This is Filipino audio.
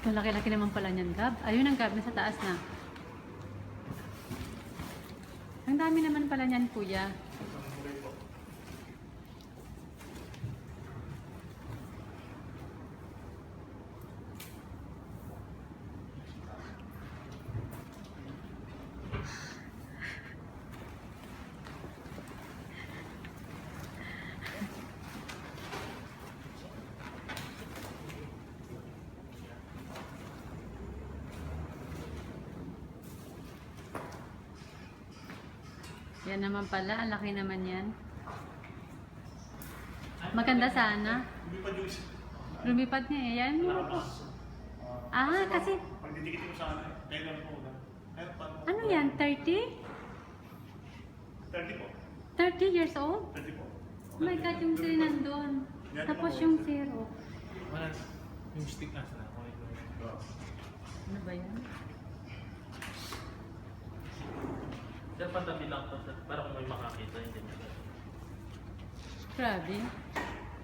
Malaki-laki naman pala niyan, Gab. Ayun ang Gab, nasa taas na. Ang dami naman pala niyan, kuya. Yan naman pala, ang laki naman yan. Maganda sana. Lumipad niya eh. Yan. Kasi... Pagdidikit mo sa ano, kailan po. Ano yan? 30? 30 po. 30 years old? 30 po. Oh my God, yung 3 nandun. Tapos yung 0. Wala, yung stick na sana. Ano ba yan? Dapat tabi lang to, para kung may makakita, hindi mo. Grabe.